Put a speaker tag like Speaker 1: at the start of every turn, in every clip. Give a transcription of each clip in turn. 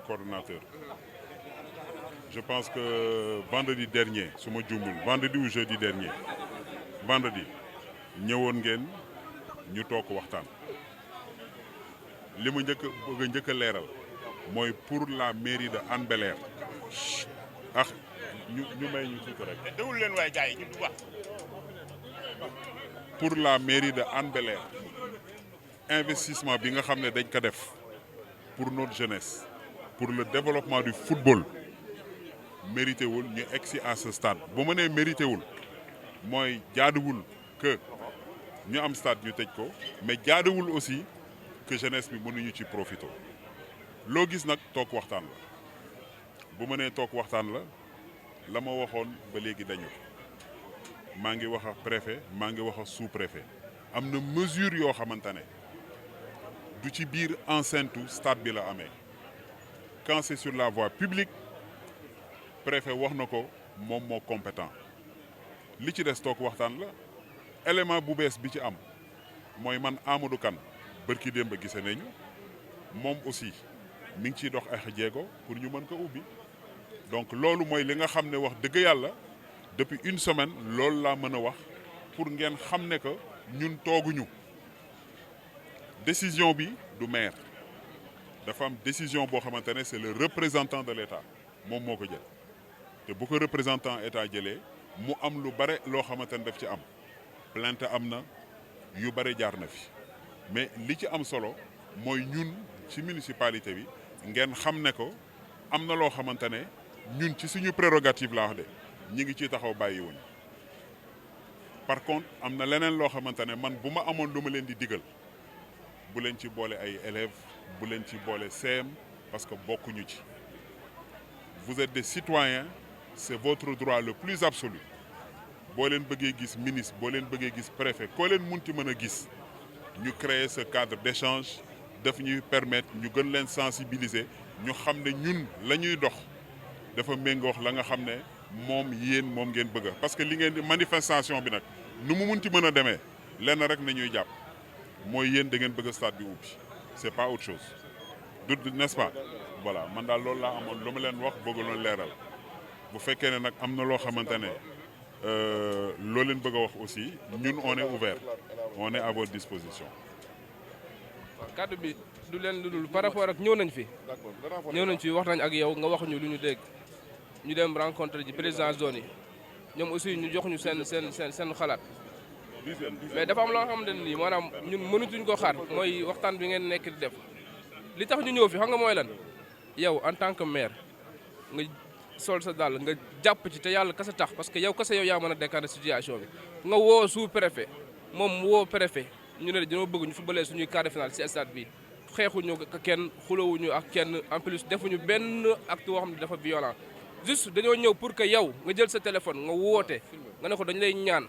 Speaker 1: coordonnateur. Je pense que vendredi dernier su ma juumul vendredi ou jeudi dernier vendredi ñëwoon ngeen ñu toog waxtaan li mu njëkk a leeral mooy pour la mairie de Hann Bel-Air ñu may ñu tuuti rek.
Speaker 2: déglu leen waaye gars yi ñu wax.
Speaker 1: pour la mairie de Hann Bel-Air investissement bi nga xam ne dañ ko def pour notre jeunesse pour le développement du football mérité wul ñu egsi à ce stade bu ma nee mérité wul mooy jaaduwul que ñu am stade ñu tëj ko mais jaaduwul aussi que jeunesse bi mënuñu ci profité loo gis nag toog waxtaan la bu ma nee toog waxtaan la ma waxoon ba léegi dañu maa ngi wax ak préfet maa ngi wax ak sous-préfet am na mesure yoo xamante ne du ci biir enceinte stade bi la amee quand c'est sur la voie publique préfet wax na ko moom moo compétent li ci des toog waxtaan la élément bu bees bi ci am mooy man Amadou Kane bërki démb gise nañu moom aussi mi ngi ciy dox ay jéego pour ñu mën ko ubbi donc loolu mooy li nga xam ne wax dëgg yàlla depuis une semaine loolu laa mën a wax pour ngeen xam ne que ñun tooguñu décision bi du maire dafa am décision boo xamante ne c'est le représentant de l'État moom moo ko jël te bu ko représentant État jëlee mu am lu bare loo xamante ne daf ci am plainte am na yu bare jaar na fi mais li ci am solo mooy ñun ci municipalité bi ngeen xam ne ko am na loo xamante ne ñun ci suñu prérogative laa wax de ñi ngi ciy taxaw bàyyiwuñ par contre am na leneen loo xamante ne man bu ma amoon lu ma leen di digal bu leen ci boole ay élèves bu leen ci boole CM parce que bokkuñu ci vous êtes des citoyens c'est votre droit le plus absolu boo leen bëggee gis ministre boo leen bëggee gis préfet koo leen munti mën a gis ñu créer ce cadre d'échange daf ñuy permettre ñu gën leen sensibiliser ñu xam ne ñun la ñuy dox dafa méngoox la nga xam ne moom yéen moom ngeen bëgg parce que li ngeen di manifestation bi nag nu mu munti mën a demee lenn rek na ñuy jàpp mooy yéen da ngeen bëgg stade bi ubbi c'est pas autre chose du n'est-ce pas voilà man daal loolu laa amoon lu ma leen wax bëgg loon leeral bu fekkee ne nag am na loo xamante ne loo leen bëgg a wax aussi ñun on est ouvert on est à votre disposition.
Speaker 3: kaddu bi du leen lu dul par rapport ak ñëw nañ fi wax nañ ak yow nga wax ñu lu ñu dégg ñu dem rencontre ji président zone yi ñoom aussi ñu jox ñu seen xalaat mais dafa am loo xamante ne nii maanaam ñun mënutuñ ko xaar mooy waxtaan bi ngeen nekk di def li tax ñu ñëw fi xam nga mooy lan yow en tant que maire nga sol sa dàll nga jàpp ci te yàlla kasa tax parce que yow kasa yow yaa mën a décanter situation bi nga woo sous-préfet moom woo préfet ñu ne dañoo bëgg ñu footballé suñuy quart de finale ci stade bi xeexuñu ak kenn xulawuñu ak kenn en plus defuñu benn acte boo xam ne dafa violent juste dañoo ñëw pour que yow nga jël sa téléphone nga woote nga ne ko dañu lay ñaan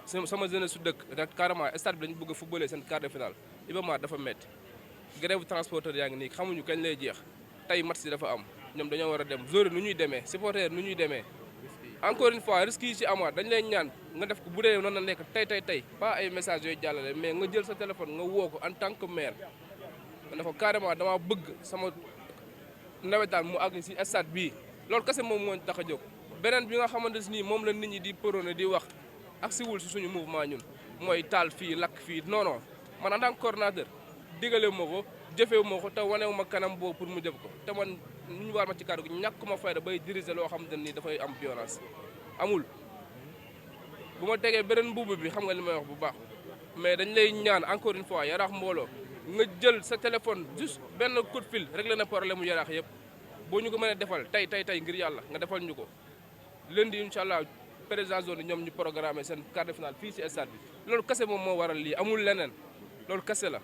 Speaker 3: sama jeunesse su dëkk rek carrément stade bi dañu bëgg a footballé seen quart de finale Iba Mar dafa métti grève transporteur yaa ngi nii xamuñu kañ lay jeex tey match yi dafa am ñoom dañoo war a dem joueur nu ñuy demee supporter nu ñuy demee encore une fois risque yi ci amaat dañ lay ñaan nga def ko bu dee noonu la nekk tey pas ay messages yooyu jàllale mais nga jël sa téléphone nga woo ko en tant que maire nga ne ko carrément dama bëgg sama nawetaan mu àgg ci stade bii loolu kese moom moo tax a jóg beneen bi nga xamante ni moom la nit ñi di prôné di wax ak siwul ci suñu mouvement ñun mooy taal fii lakk fii non man en tant que coordonnateur digale ma ko jëfewu ma ko te wanewu ma kanam boobu pour mu jëf ko te man ñu war ma ci kàddu gi ñàkk ma fayda bay diriger loo xamante ni dafay am violence amul bu ma tegee beneen mbubb bi xam nga li may wax bu baax mais dañ lay ñaan encore une fois Yaraax mbooloo nga jël sa téléphone juste benn coup de fil réglé na problème mu Yaraax yëpp boo ñu ko mënee defal tey ngir yàlla nga defal ñu ko lundi incha allah président zone ñoom ñu programmé seen quart de finale fii ci stade bi loolu kese moom moo waral lii amul leneen loolu kese la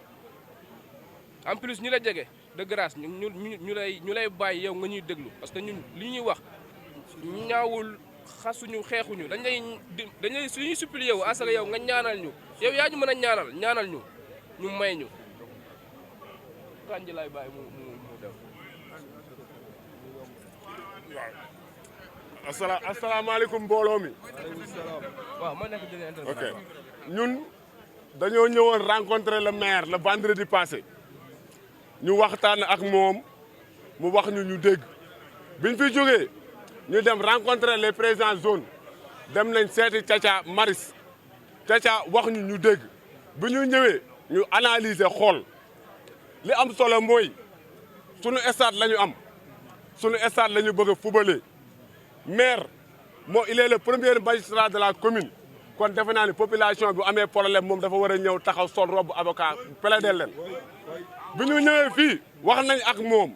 Speaker 3: en plus ñi la jege de grâce ñu lay bàyyi yow nga ñuy déglu parce que ñun li ñuy wax ñaawul xasuñu xeexuñu dañ lay suñuy supplier wu asaka yow nga ñaanal ñu yow yaa ñu mën a ñaanal ñu may ñu kanji lay bàyyi mu def
Speaker 2: waaw asalaamaaleykum mbooloo mi.
Speaker 3: waaw ma nekk dina intervenir.
Speaker 2: ok ñun dañoo ñëwoon rencontrer le maire le vendredi passé ñu waxtaan ak moom mu wax ñu dégg biñ fi jógee ñu dem rencontrer les présidents zone dem nañ seeti Caca Maris Caca wax ñu dégg bi ñu ñëwee ñu analyser xool li am solo mooy sunu stade la ñu am sunu stade la ñu bëgg a fubalee maire moo il est le premier magistrat de la commune kon defe naa ne population bi amee problème moom dafa war a ñëw taxaw sol robe avocat plaider leen bi ñu ñëwee fii wax nañ ak moom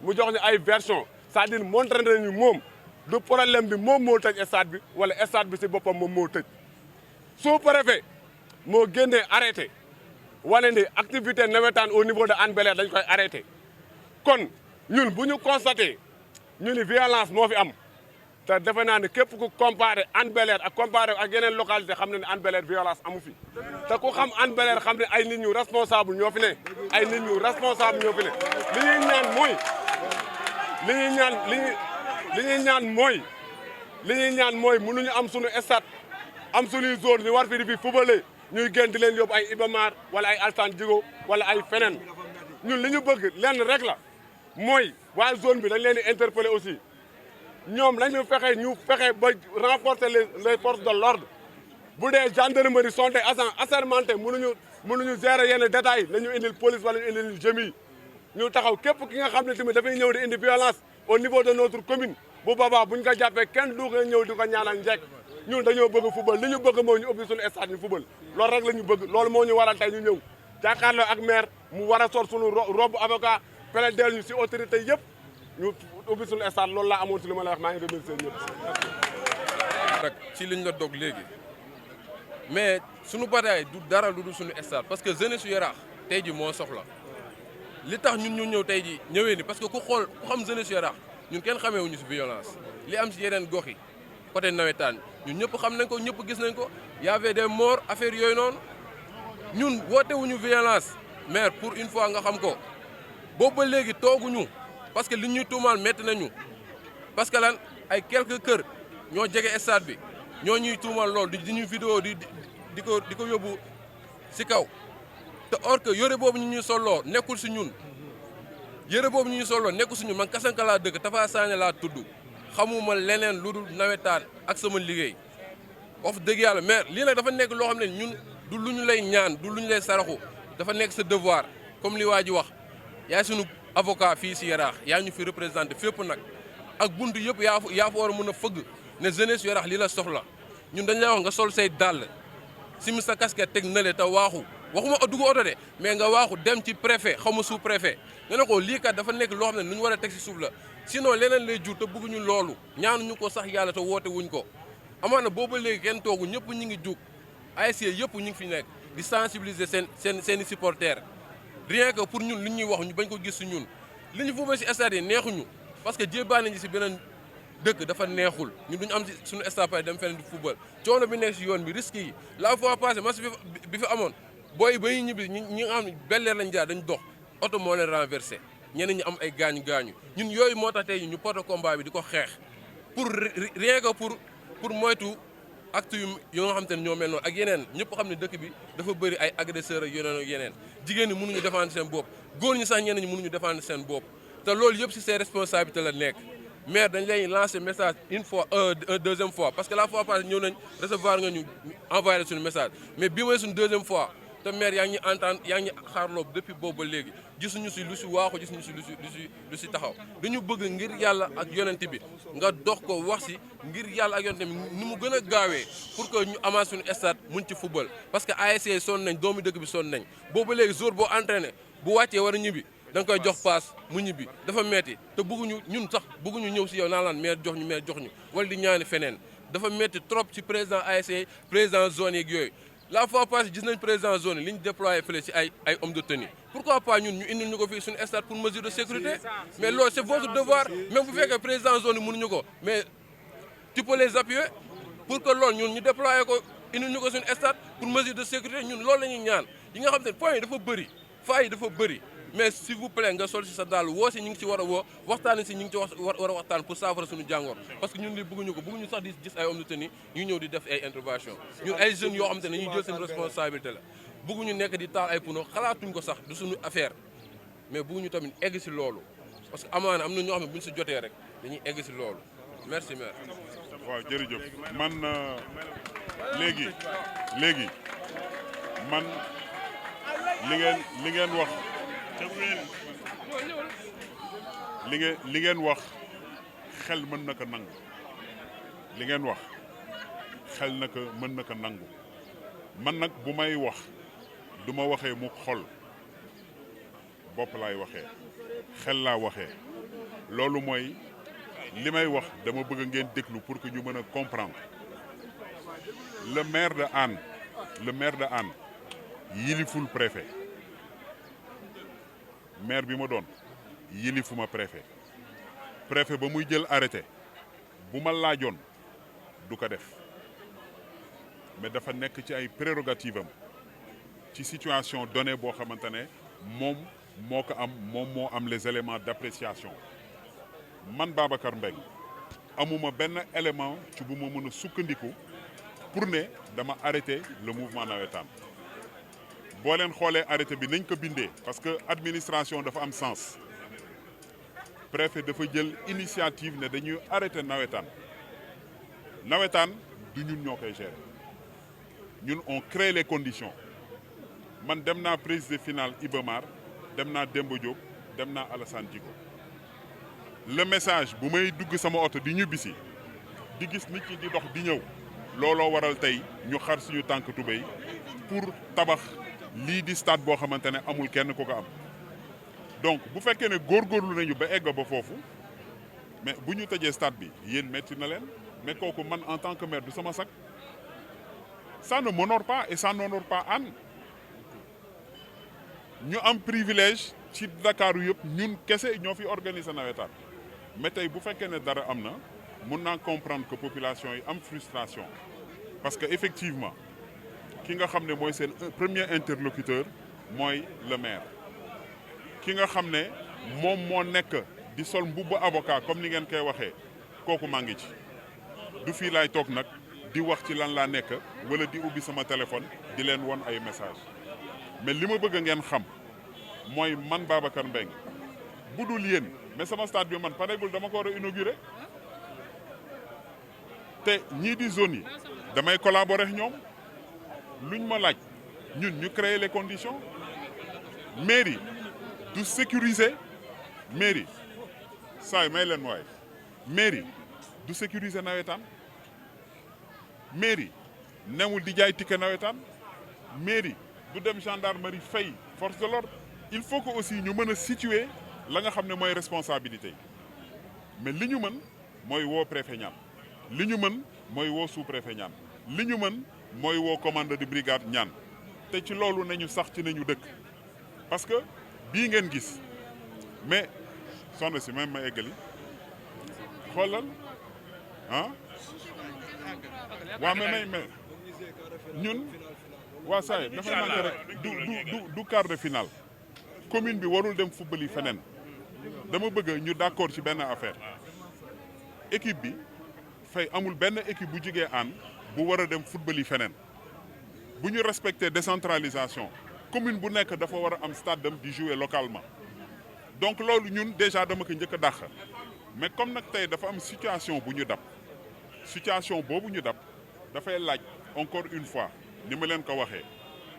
Speaker 2: mu jox ñu ay version c'est-à-dire montré nañu moom du problème bi moom moo tëj stade bi wala stade bi si boppam moom moo tëj sous-préfet moo génnee arrêté wane ni activité nawetaan au niveau de Hann Bel-Air dañ koy arrêté kon ñun bu ñu constaté ñu ni violence moo fi am te defe naa ne képp ku comparé Hann Bel-Air ak comparé ak yeneen localité xam ne ne Hann Bel-Air violence amu fi te ku xam Hann Bel-Air xam ne ay nit ñu responsable ñoo fi ne ay nit ñu responsable ñoo fi ne li ñuy ñaan mooy li ñuy ñaan mooy mënuñu am suñu stade am suñuy zone ñu war fi di fi fubale ñuy génn di leen yóbbu ay Ibamar wala ay Alsane Djigo wala ay feneen ñun li ñu bëgg lenn rek la mooy waa zone bi dañ leen di interpeller aussi ñoom lañu fexe ba renforcer les forces de l'ordre bu dee gendarmerie sont des agents assermentés mënuñu gérer yenn détails nañu indil police wala ñu indil GMI ñu taxaw képp ki nga xam ne tamit dafay ñëw di indi violence au niveau de notre commune bu boobaa buñ ko jàppee kenn du ko ñëw di ko ñaanal njekk ñun dañoo bëgg football li ñu bëgg moo ñu ubbi suñu stade ñu football loolu rek la ñu bëgg loolu moo ñu waral tey ñu ñëw jàkkaarloo ak maire mu war a sol suñu robe avocat plaider ñu si autorité yëpp ñu ubbi suñu stade loolu laa amoon si li ma la wax maa ngi remercier ñëpp.
Speaker 4: nag ci liñ la dog léegi mais suñu bataille du dara lu dul suñu stade parce que jeunesse su Yaraax tey ji moo soxla li tax ñun ñu ñëw tey ji ñëwee ni parce que ku xam jeunesse su Yaraax ñun kenn xameewuñu si violence li am si yeneen gox yi côté nawetaan ñun ñëpp xam nañ ko ñëpp gis nañ ko y avait des morts affaire yooyu noonu ñun wootewuñu violence maire pour une fois nga xam ko boobu ba léegi tooguñu parce que li ñuy tuumaal métti nañu parce que lan ay quelques kër ñoo jege stade bi ñoo ñuy tuumaal loolu di ñuy vidéo di ko yóbbu si kaw te or que yore boobu ñu ñuy solloo nekkul si ñun yére boobu ñu solo nekku suñu man Kasanka laa dëkk Tafa Sané laa tudd xamuma leneen lu dul nawetaan ak sama liggéey wax dëgg yàlla mais lii nag dafa nekk loo xam ne ñun du lu ñu lay ñaan du lu ñu lay saraxu dafa nekk sa devoir comme li waa ji wax yaay suñu avocat fii si Yaraax yaa ñu fi représenté fépp nag ak buntu yëpp yaa fa war a mën a fëgg ne jeunesse Yaraax lii la soxla ñun dañ lay wax nga sol say dàll simi sa casquette teg na le te waaxu waxuma dugg oto de mais nga waaxu dem ci préfet xaw ma sous préfet nga ne ko lii kat dafa nekk loo xam ne lu ñu war a teg si suuf la sinon leneen lay jur te bëgguñu loolu ñaanuñu ko sax yàlla te woote wuñ ko amaana booba léegi kenn toogu ñëpp ñu ngi jug ASC yëpp ñu ngi fi nekk di sensibiliser seen i supporters rien que pour ñun li ñuy wax ñu bañ ko gis si ñun li ñu football si stade yi neexuñu parce que jébbaan nañu si beneen dëkk dafa neexul ñun duñu am si suñu stade pay dem feneen di football coono bi nekk si yoon bi risque yi la fois passée match bi fi amoon booy ba ñu ñibbi ñi nga xam ne Bel-Air lañ jaar dañ dox oto moo leen renversé ñeneen ñi am ay gaañu ñun yooyu moo tax tey ñu porte combat bi di ko xeex pour rien que pour moytu acte yu nga xam te ne ñoo mel noonu ak yeneen ñëpp xam ne dëkk bi dafa bëri ay agresseurs ak yeneen jigéen ñi mënuñu défendre seen bopp góor ñi sax ñeneen ñi mënuñu défendre seen bopp te loolu yëpp si ses responsabilités la nekk maire dañ lay lancer message une deuxième fois parce que la fois passée ñëw nañ recevoir nga ñu envoyé suñu message mais bii mooy suñu deuxième fois te maire yaa ngi entendre yaa ngi xaarloo depuis boobu ba léegi gisuñu si lu si waaxu gisuñu si lu si taxaw dañu bëgg ngir yàlla ak yonent bi nga dox ko wax si ngir yàlla ak yonent bi ni mu gën a gaawee pour que ñu amaat suñu stade mun ci football parce que ASC sonn nañ doomu dëkk bi sonn nañ boobu ba léegi jour boo entraîné bu wàccee war a ñibbi da nga koy jox paas mu ñibbi dafa metti te bëgguñu ñun sax bëgguñu ñëw si yow naan laan maire jox ñu wala di ñaani feneen dafa metti trop ci président ASC président zone yeeg yooyu la fois passée gis nañ président zone li ñu déployé fële ci ay hommes de tenue pourquoi pas ñun ñu indil ñu ko fii suñu stade pour mesure de sécurité mais loolu c'est votre devoir même bu fekkee président zone yi mënuñu ko mais tu peux les appuyer pour que loolu ñun ñu déployé ko indil ñu ko suñu stade pour mesure de sécurité ñun loolu la ñuy ñaan yi nga xam te ne points yi dafa bëri failles yi dafa bëri mais s'il vous plaît nga sol si sa daal woo si ñu ngi ci war a woo waxtaan si ñu ngi ci war a waxtaan pour saafara suñu jàngoor parce que ñun li bëgguñu ko bëgguñu sax di gis ay hommes de tenue ñu ñëw di def ay intervention ñun ay jeunes yoo xam te ne ñuy jël seen responsabilité la bëgguñu nekk di taal ay puno xalaatuñ ko sax du suñu affaire mais bëgguñu tamit egg si loolu parce que amaana am na ñoo xam ne bu ñu si jotee rek dañuy egg si loolu merci maire.
Speaker 1: waaw jërëjëf man léegi man li ngeen wax li ngeen wax xel mën na ko nangu li ngeen wax xel na ko mën na ko nangu man nag bu may wax du ma waxee mu xol bopp laay waxee xel laa waxee loolu mooy li may wax dama bëgg ngeen déglu pour que ñu mën a comprendre le maire de Hann yiliful préfet maire bi ma doon yilifuma préfet ba muy jël arrêté bu ma laajoon du ko def mais dafa nekk ci ay prérogative am ci situation donnée boo xamante ne moom moo am les éléments d'appréciation man Babacar Mbengue amuma benn élément ci bu ma mën a sukkandiku pour ne dama arrêté le mouvement nawetaan boo leen xoolee arrêté bi nañ ko bindee parce que administration dafa am sens préfet dafa jël initiative ne dañuy arrêté nawetaan du ñun ñoo koy gérer ñun on crée les conditions man dem naa président final Iba Mar dem naa Demba Diop dem naa Alassane Djigo le message bu may dugg sama oto di ñibbisi di gis nit ñi di dox di ñëw looloo waral tey ñu xar suñu tànk tubéy pour tabax lii di stade boo xamante ne amul kenn ku ko am donc bu fekkee ne góorgóorlu nañu ba egg ba foofu mais bu ñu tëjee stade bi yéen metti na leen mais kooku man en tant que maire du sama sac ça ne m'honore pas et ça n'honore pas Hann ñu am privilège ci Dakar yëpp ñun kese ñoo fi organiser nawetaan mais tey bu fekkee ne dara am na mun naa comprendre que population yi am frustration parce que effectivement ki nga xam ne mooy seen premier interlocuteur mooy le maire ki nga xam ne moom moo nekk di sol mbubbu avocat comme ni ngeen koy waxee kooku maa ngi ci du fii laay toog nag di wax ci lan laa nekk wala di ubbi sama téléphone di leen won ay message mais li ma bëgg ngeen xam mooy man Babacar Mbengue bu dul yéen mais sama stade bi man pareegul dama ko war a inaugurer te ñii di zone yi damay collaborer ak ñoom luñ ma laaj ñun ñu créer les conditions mairie du sécuriser mairie saay may leen waay mairie du sécuriser nawetaan mairie newul di jaay ticket nawetaan mairie du dem gendarmerie fay force de l'ordre il faut que aussi ñu mën a situer la nga xam ne mooy responsabilité yi mais li ñu mën mooy woo préfet ñaan li ñu mën mooy woo sous-préfet ñaan li ñu mën mooy woo commandeur de brigade ñaan te ci loolu nañu sax ci nañu dëkk parce que bii ngeen gis mais soxna si même ma eggali xoolal ah waa mais ñun waa saay dafa manqué rek du quart de finale commune bi warul dem football yi feneen dama bëgg ñu d'accord ci benn affaire équipe bi fay amul benn équipe bu jugee Hann bu war a dem football yi feneen bu ñu respecter décentralisation commune bu nekk dafa war a am stade dem di jouer localement donc loolu ñun déjà dama ko njëkk a dàq mais comme nag tey dafa am situation bu ñu dab situation boobu ñu dab dafay laaj encore une fois ni ma leen ko waxee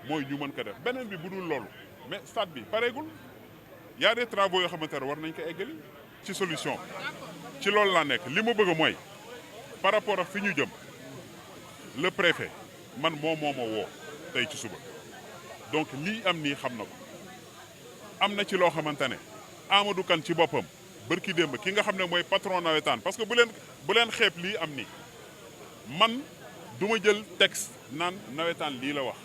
Speaker 1: mooy ñu mën ko def beneen bi bu dul loolu mais stade bi pareegul y a des travaux yoo xamante ne war nañ ko eggali ci solution ci loolu laa nekk li ma bëgg mooy par rapport ak fi ñu jëm le préfet man moo ma woo tey ci suba donc lii am nii xam na ko am na ci loo xamante ne Amadou Kane ci boppam bërki démb ki nga xam ne mooy patron nawetaan parce que bu leen xeeb lii am nii man du ma jël texte naan nawetaan lii la wax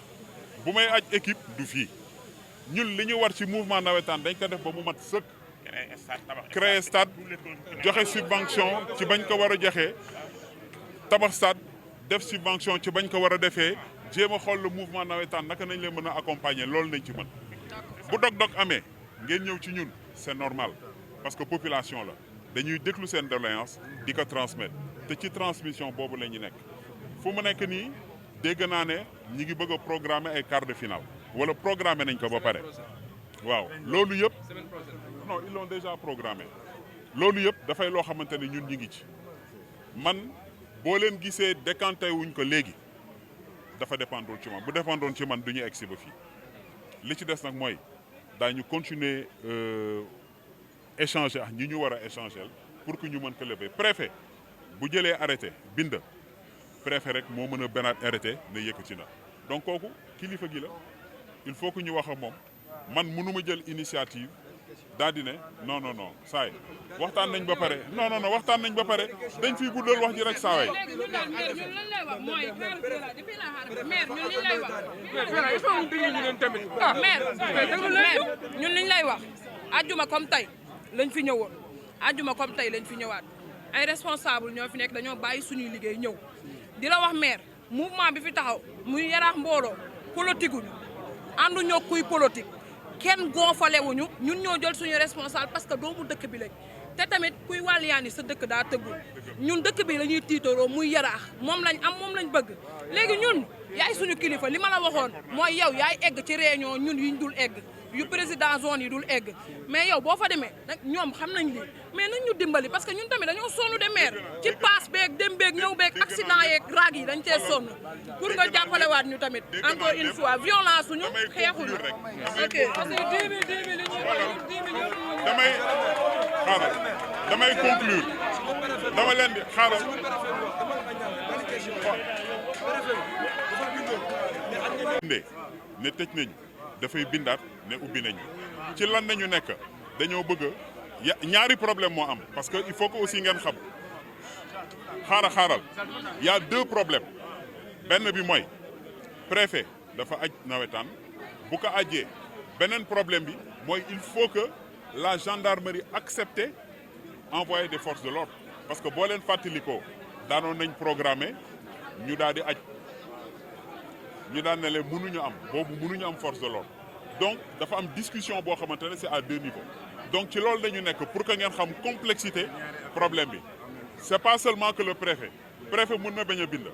Speaker 1: bu may aj équipe du fii ñun li ñu war ci mouvement nawetaan dañ ko def ba mu mat sëkk créer stade joxe subvention ci bañ ko war a joxe tabax stade def subvention ci bañ ko war a defee jéem a xool le mouvement nawetaan naka nañ leen mën a accompagner loolu nañ ci mën bu dog-dog amee ngeen ñëw ci ñun c'est normal parce que population la dañuy déglu seen doléance di ko transmettre te ci transmission boobu la ñu nekk fu mu nekk nii dégg naa ne ñi ngi bëgg a programmer ay quart de finale wala programmer nañ ko ba pare waaw loolu yëpp non ils l'ont déjà programmé loolu yëpp dafay loo xamante ne ñun ñi ngi ci man boo leen gisee décanté wuñ ko léegi dafa dépendul ci man bu dépendoon ci man du ñu egg si ba fii li ci des nag mooy daañu continuer échanger ak ñi ñu war a échanger pour que ñu mën ko lever préfet bu jëlee arrêté bind préfet rek moo mën a benaat arrêté ne yëkkati na donc kooku kilifa gi la il faut que ñu wax ak moom man mënuma jël initiative daal di ne non non non saay waxtaan nañ ba pare non non non waxtaan nañ ba pare dañ fiy guddal wax ji rek saaway.
Speaker 5: léegi ñun daal maire ñun lan lay wax mooy depuis la xaar maire ñun liñ lay wax. maire ñun liñ lay wax ajjuma comme tey lañ fi ñëwoon ajjuma comme tey lañ fi ñëwaat ay responsable ñoo fi nekk dañoo bàyyi suñuy liggéey ñëw di la wax maire mouvement bi fi taxaw muy yaraax mbooloo politique wuñu ànduñoo kuy politique kenn gonfale wuñu ñun ñoo jël suñu responsable parce que doomu dëkk bi lañ te tamit kuy wàlliyaani sa dëkk daa tëggul ñun dëkk bi la ñuy tiitaroo muy yaraax moom lañ am moom lañ bëgg léegi ñun yaay suñu kilifa li ma la waxoon mooy yow yaay egg ci réunion ñun yuñ dul egg yu président zone yi dul egg mais yow boo fa demee nag ñoom xam nañ lii mais nañ ñu dimbali parce que ñun tamit dañoo sonn de maire ci paas beeg dem beeg ñëw beeg accident yeeg raag yi dañ cee sonn pour nga jàppalewaat ñu tamit encore une fois violence suñu xeexuñu ok parce que 10 000 li ñuy wax 10 000
Speaker 1: damay conclure dama leen di xaaral ne tëj nañu dafay bindaat ne ubbi nañu ci lan nañu nekk dañoo bëgg ñaari problème moo am parce que il faut que aussi ngeen xam xaaral y a 2 problèmes benn bi mooy préfet dafa aj nawetaan bu ko ajee beneen problème bi mooy il faut que la gendarmerie accepte envoyer des forces de l'ordre parce que boo leen fàttalikoo daanoon nañ programmer ñu daal di aj ñu daan ne leen mënuñu am boobu mënuñu am force de l'ordre donc dafa am discussion boo xamante ne c'est à 2 niveaux donc ci loolu dañu nekk pour que ngeen xam complexité problème bi c'est pas seulement que le préfet mën na bañ a bind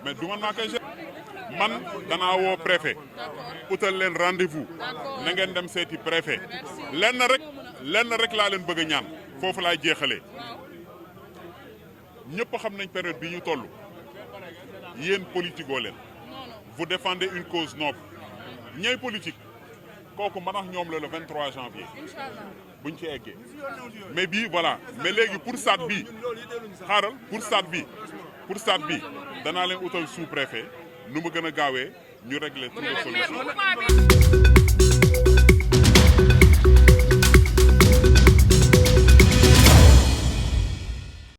Speaker 1: mais du man maa koy gérer man danaa woo préfet utal leen rendez-vous na ngeen dem seeti préfet lenn rek laa leen bëgg a ñaan foofu laay jeexalee ñëpp xam nañ période bi ñu toll yéen politique leen vous défendez une cause noble ñooy politique kooku man ak ñoom la le 23 janvier buñ ci eggee mais bii voilà mais léegi pour stade bi xaaral pour stade bi danaa leen utal sous-préfet nu mu gën a gaawee ñu régler toutes les solutions